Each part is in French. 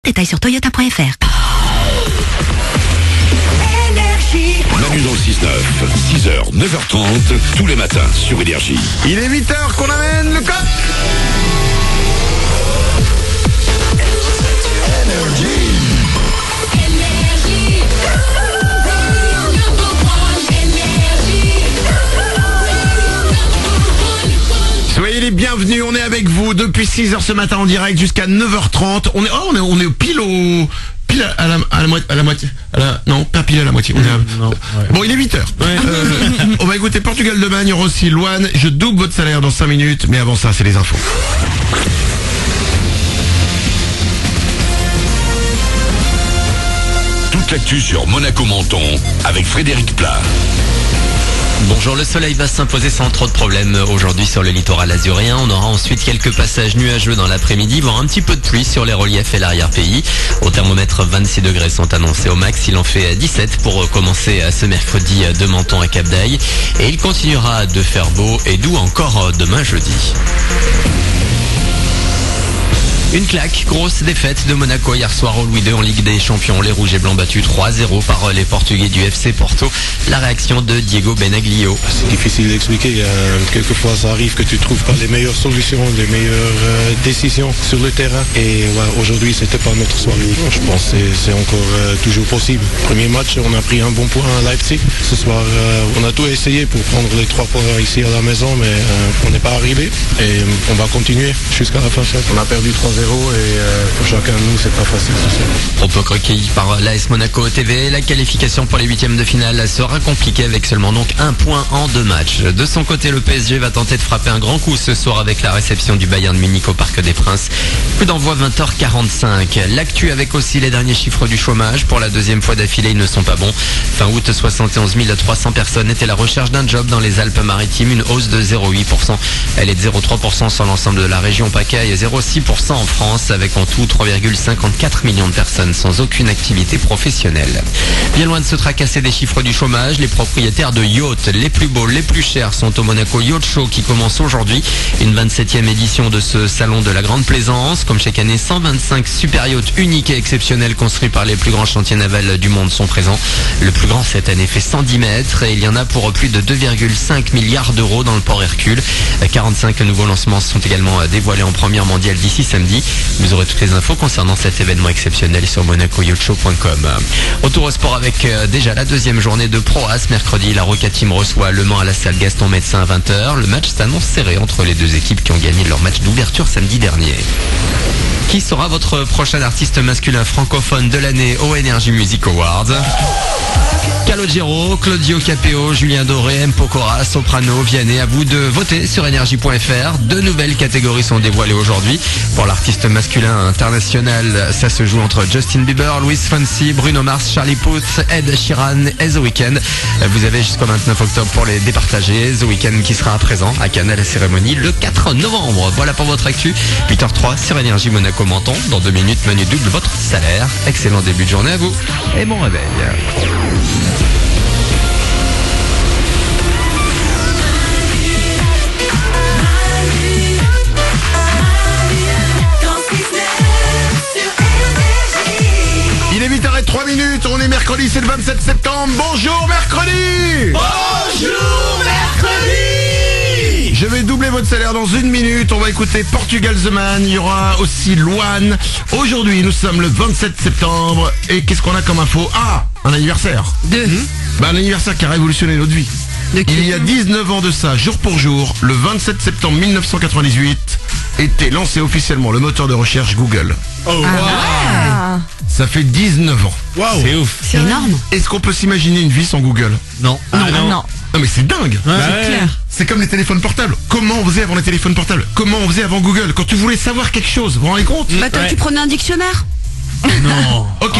Détails sur toyota.fr. Manu dans le 6-9, 6h, 9h30, tous les matins sur Énergie. Il est 8h qu'on amène le code. Soyez les bienvenus, on est avec vous depuis 6h ce matin en direct jusqu'à 9h30. On est pile à la moitié. Non, pas pile à la moitié. Bon, il est 8h. Ouais. On va écouter Portugal demain, il y aura aussi Loane. Je double votre salaire dans 5 minutes, mais avant ça, c'est les infos. Toute l'actu sur Monaco-Menton avec Frédéric Plat. Bonjour, le soleil va s'imposer sans trop de problèmes aujourd'hui sur le littoral azurien. On aura ensuite quelques passages nuageux dans l'après-midi, voire un petit peu de pluie sur les reliefs et l'arrière-pays. Au thermomètre, 26 degrés sont annoncés au max. Il en fait 17 pour commencer ce mercredi de Menton à Cap d'Aille. Et il continuera de faire beau et doux encore demain jeudi. Une claque, grosse défaite de Monaco hier soir au Louis II en Ligue des Champions. Les Rouges et Blancs battus 3-0 par les Portugais du FC Porto. La réaction de Diego Benaglio. C'est difficile d'expliquer. Quelquefois, ça arrive que tu trouves pas les meilleures solutions, les meilleures décisions sur le terrain. Et aujourd'hui, c'était pas notre soirée. Je pense que c'est encore toujours possible. Premier match, on a pris un bon point à Leipzig. Ce soir, on a tout essayé pour prendre les 3 points ici à la maison, mais on n'est pas arrivé. Et on va continuer jusqu'à la fin. On a perdu 3-0 et pour chacun de nous, c'est pas facile. Propos recueillis par l'AS Monaco TV. La qualification pour les 8e de finale sera compliquée avec seulement donc 1 point en 2 matchs. De son côté, le PSG va tenter de frapper un grand coup ce soir avec la réception du Bayern Munich au Parc des Princes. Coup d'envoi 20h45. L'actu avec aussi les derniers chiffres du chômage. Pour la deuxième fois d'affilée, ils ne sont pas bons. Fin août, 71 300 personnes étaient à la recherche d'un job dans les Alpes-Maritimes. Une hausse de 0,8%. Elle est de 0,3% sur l'ensemble de la région PACA et 0,6% en France, avec en tout 3,54 millions de personnes sans aucune activité professionnelle. Bien loin de se tracasser des chiffres du chômage, les propriétaires de yachts les plus beaux, les plus chers sont au Monaco Yacht Show qui commence aujourd'hui. Une 27e édition de ce salon de la grande plaisance. Comme chaque année, 125 super yachts uniques et exceptionnels construits par les plus grands chantiers navals du monde sont présents. Le plus grand cette année fait 110 mètres et il y en a pour plus de 2,5 milliards d'euros dans le port Hercule. 45 nouveaux lancements sont également dévoilés en première mondiale d'ici samedi. Vous aurez toutes les infos concernant cet événement exceptionnel sur monacoyachtshow.com. Retour au sport avec déjà la deuxième journée de Pro A. Mercredi, la Roca Team reçoit Le Mans à la salle Gaston Médecin à 20h. Le match s'annonce serré entre les deux équipes qui ont gagné leur match d'ouverture samedi dernier. Qui sera votre prochain artiste masculin francophone de l'année au Energy Music Awards? Calogero, Claudio Capéo, Julien Doré, M. Pokora, Soprano, Vianney. À vous de voter sur Energy.fr. 2 nouvelles catégories sont dévoilées aujourd'hui. Pour l'artiste masculin international, ça se joue entre Justin Bieber, Luis Fonsi, Bruno Mars, Charlie Puth, Ed Sheeran et The Weeknd. Vous avez jusqu'au 29 octobre pour les départager. The Weeknd qui sera présent à Cannes à la cérémonie le 4 novembre. Voilà pour votre actu. 8h03 sur Énergie Monaco Menton. Dans 2 minutes, Manu double votre salaire. Excellent début de journée à vous et bon réveil. Il est 8h03, on est mercredi, c'est le 27 septembre. Bonjour mercredi. Bonjour mercredi. Je vais doubler votre salaire dans 1 minute. On va écouter Portugal The Man. Il y aura aussi Loane. Aujourd'hui, nous sommes le 27 septembre. Et qu'est-ce qu'on a comme info? Ah, un anniversaire. Un anniversaire qui a révolutionné notre vie. Il y a 19 ans de ça, jour pour jour, le 27 septembre 1998, était lancé officiellement le moteur de recherche Google. Ça fait 19 ans. Wow. C'est ouf. C'est énorme. Est-ce qu'on peut s'imaginer une vie sans Google? Non. Non. Non mais c'est dingue. C'est clair. C'est comme les téléphones portables. Comment on faisait avant les téléphones portables? Comment on faisait avant Google? Quand tu voulais savoir quelque chose, vous vous rendez compte? Bah toi, tu prenais un dictionnaire. Non. Ok.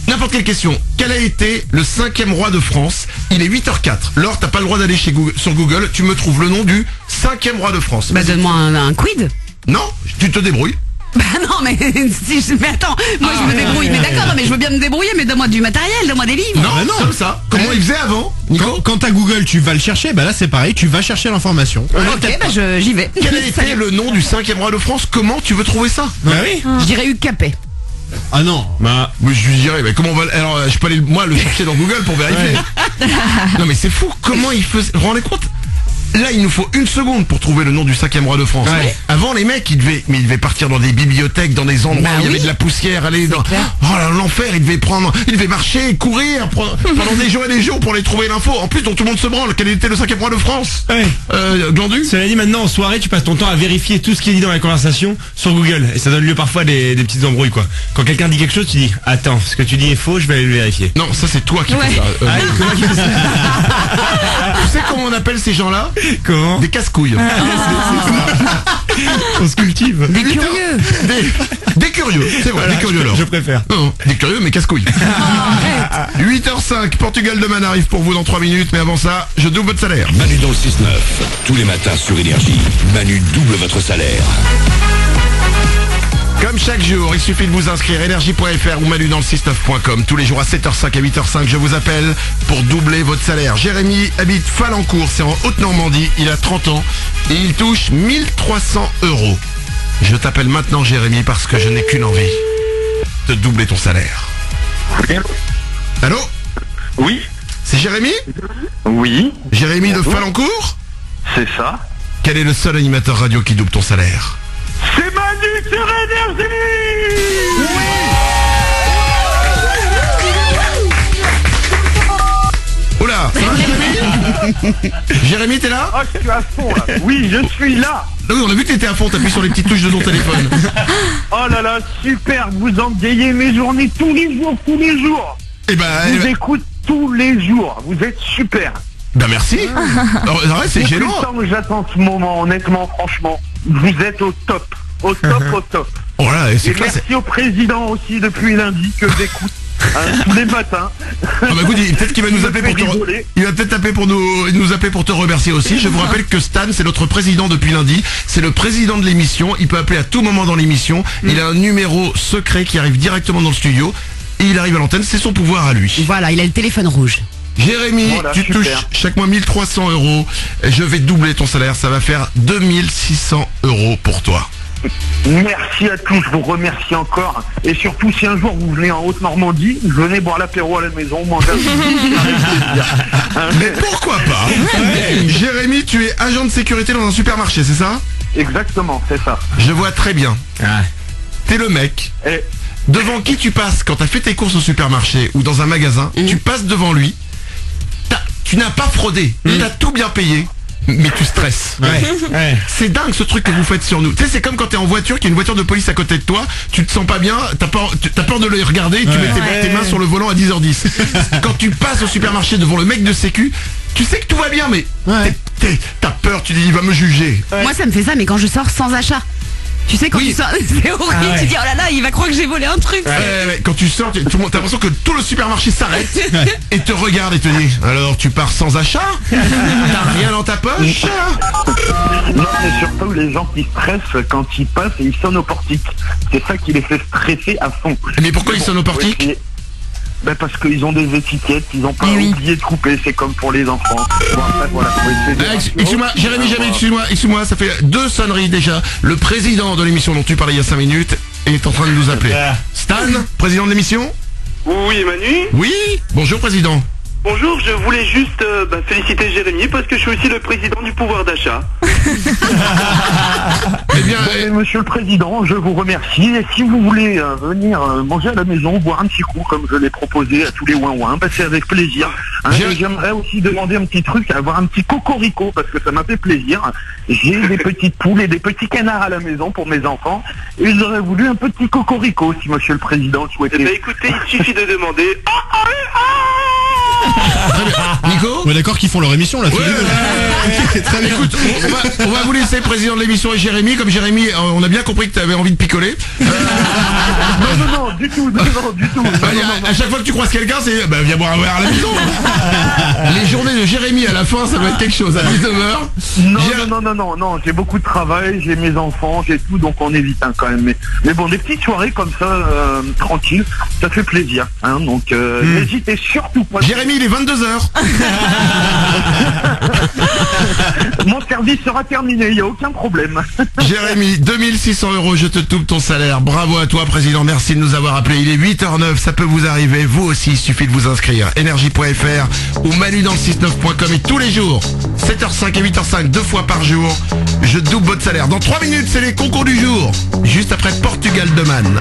N'importe quelle question. Quel a été le 5e roi de France? Il est 8h04. Laure, t'as pas le droit d'aller sur Google. Tu me trouves le nom du 5e roi de France. Bah donne-moi un quid. Non, tu te débrouilles. Bah non, mais mais attends, moi je me débrouille. Mais d'accord, mais je veux bien me débrouiller, mais donne-moi du matériel, donne-moi des livres. Non, comme ça. Comment il faisait avant, Nico? Quand t'as Google, tu vas le chercher, bah là c'est pareil, tu vas chercher l'information. Ok, bah j'y vais. Quel a été le nom du 5e roi de France? Comment tu veux trouver ça? Bah oui. Je dirais Hugues Capet. Ah non. Mais je lui dirais, mais comment on va... Alors, je peux aller, moi, le chercher dans Google pour vérifier. Non, mais c'est fou, comment il faisait... Vous vous rendez compte ? Là, il nous faut 1 seconde pour trouver le nom du 5e roi de France. Ouais. Avant, les mecs, ils devaient partir dans des bibliothèques, dans des endroits où il y avait de la poussière, aller dans... Oh là, l'enfer, ils devaient marcher, courir pendant des jours et des jours pour aller trouver l'info. En plus, dont tout le monde se branle. Quel était le 5e roi de France? Ouais. Glandu? Cela dit, maintenant en soirée, tu passes ton temps à vérifier tout ce qui est dit dans la conversation sur Google. Et ça donne lieu parfois à des petites embrouilles, quoi. Quand quelqu'un dit quelque chose, tu dis attends, ce que tu dis est faux, je vais aller le vérifier. Non, ça c'est toi qui fais ça. C'est moi qui fais ça. Tu sais comment on appelle ces gens-là? Comment? Des casse-couilles. On se cultive. Des curieux. Des curieux, c'est vrai, Voilà, des curieux alors. je préfère. Non, des curieux mais casse-couilles. 8h05, Portugal Demain arrive pour vous dans 3 minutes, mais avant ça, je double votre salaire. Manu dans le 6-9, tous les matins sur Énergie. Manu double votre salaire. Comme chaque jour, il suffit de vous inscrire énergie.fr ou manu dans le 69.com. Tous les jours à 7h05 et 8h05, je vous appelle pour doubler votre salaire. Jérémy habite Falencourt, c'est en Haute-Normandie, il a 30 ans et il touche 1300 €. Je t'appelle maintenant Jérémy parce que je n'ai qu'une envie, de doubler ton salaire. Allô? Oui, C'est Jérémy? oui, Jérémy de Falencourt? c'est ça. Quel est le seul animateur radio qui double ton salaire? C'est Manu sur Énergie. Oula, ça va Jérémy? Jérémy, t'es là? Ah, je suis à fond là. Oui, je suis là. Ah oui, on a vu que t'étais à fond, t'appuies sur les petites touches de ton téléphone. Oh là là, super. Vous engayez mes journées tous les jours, tous les jours. Eh ben, Je vous écoute tous les jours. Vous êtes super. merci. Alors, arrête, c'est Depuis gênant. le temps que j'attends ce moment, honnêtement, franchement, vous êtes au top. Au top, au top. Oh là, Et c'est classe. merci au président aussi depuis lundi que j'écoute tous les matins. Ah bah écoute, peut-être qu'il va nous appeler pour te rigoler. il va peut-être appeler pour nous appeler pour te remercier aussi. Je vous rappelle que Stan, c'est notre président depuis lundi. C'est le président de l'émission. Il peut appeler à tout moment dans l'émission. Il a un numéro secret qui arrive directement dans le studio. Et il arrive à l'antenne. C'est son pouvoir à lui. Voilà, il a le téléphone rouge. Jérémy, Voilà, tu super. touches chaque mois 1300 €. Je vais doubler ton salaire. Ça va faire 2600 € pour toi. Merci à tous, je vous remercie encore. Et surtout, si un jour vous venez en Haute-Normandie, venez boire l'apéro à la maison, manger un petit Mais pourquoi pas? Jérémy, tu es agent de sécurité dans un supermarché, c'est ça? Exactement, c'est ça. Je vois très bien. T'es le mec Et devant qui tu passes quand t'as fait tes courses au supermarché ou dans un magasin. Tu passes devant lui. Tu n'as pas fraudé. T'as tout bien payé. Mais tu stresses. Ouais. C'est dingue ce truc que vous faites sur nous. Tu sais, c'est comme quand t'es en voiture, qu'il y a une voiture de police à côté de toi, tu te sens pas bien, t'as peur de le regarder, et tu mets tes mains sur le volant à 10h10. Quand tu passes au supermarché devant le mec de sécu, tu sais que tout va bien, mais t'as peur, tu dis il va me juger. Moi, ça me fait ça, mais quand je sors sans achat. Tu sais, quand Oui. tu sors, c'est horrible. Ah ouais. Tu dis, oh là là, il va croire que j'ai volé un truc. Ouais, quand tu sors, t'as l'impression que tout le supermarché s'arrête et te regarde et te dit alors tu pars sans achat? T'as rien dans ta poche? non, c'est surtout les gens qui stressent quand ils passent et ils sonnent au portique. C'est ça qui les fait stresser à fond. Mais pourquoi ils sonnent au portique? Oui, ben parce qu'ils ont des étiquettes, ils ont pas oublié de couper, c'est comme pour les enfants. Bon, après, voilà, faut essayer de- Excuse-moi, Jérémy, excuse-moi, ça fait 2 sonneries déjà. Le président de l'émission dont tu parlais il y a 5 minutes est en train de nous appeler. Stan, président de l'émission? Oui, Manu. Oui. Bonjour président. Bonjour, je voulais juste féliciter Jérémy parce que je suis aussi le président du pouvoir d'achat. Eh bien, Monsieur le Président, je vous remercie. Et si vous voulez venir manger à la maison, boire un petit coup, comme je l'ai proposé à tous les ouin-ouin, c'est avec plaisir. Et j'aimerais aussi demander un petit truc, avoir un petit cocorico, parce que ça m'a fait plaisir. J'ai des petites poules et des petits canards à la maison pour mes enfants. Et j'aurais voulu un petit cocorico, si Monsieur le Président souhaitait. Eh ben, écoutez, il suffit de demander. Nico? On est d'accord qu'ils font leur émission là tous les deux. Très bien. Écoute, on va vous laisser président de l'émission et Jérémy. Comme Jérémy, on a bien compris que tu avais envie de picoler. Non, du tout. À chaque fois que tu croises quelqu'un, c'est viens boire un verre à la maison. Les journées de Jérémy à la fin, ça va être quelque chose à 19h. Non, j'ai beaucoup de travail, j'ai mes enfants, j'ai tout, donc on évite quand même. Mais bon, des petites soirées comme ça, tranquilles, ça fait plaisir. Donc n'hésitez surtout pas. Jérémy, il est 22h. Mon service sera terminé, il n'y a aucun problème. Jérémy, 2600 €, je te double ton salaire. Bravo à toi, président. Merci de nous avoir d'avoir appelé. Il est 8h09, ça peut vous arriver. Vous aussi, il suffit de vous inscrire. Énergie.fr ou manudanle69.com et tous les jours, 7h05 et 8h05, 2 fois par jour, je double votre salaire. Dans 3 minutes, c'est les concours du jour. Juste après Portugal de Man.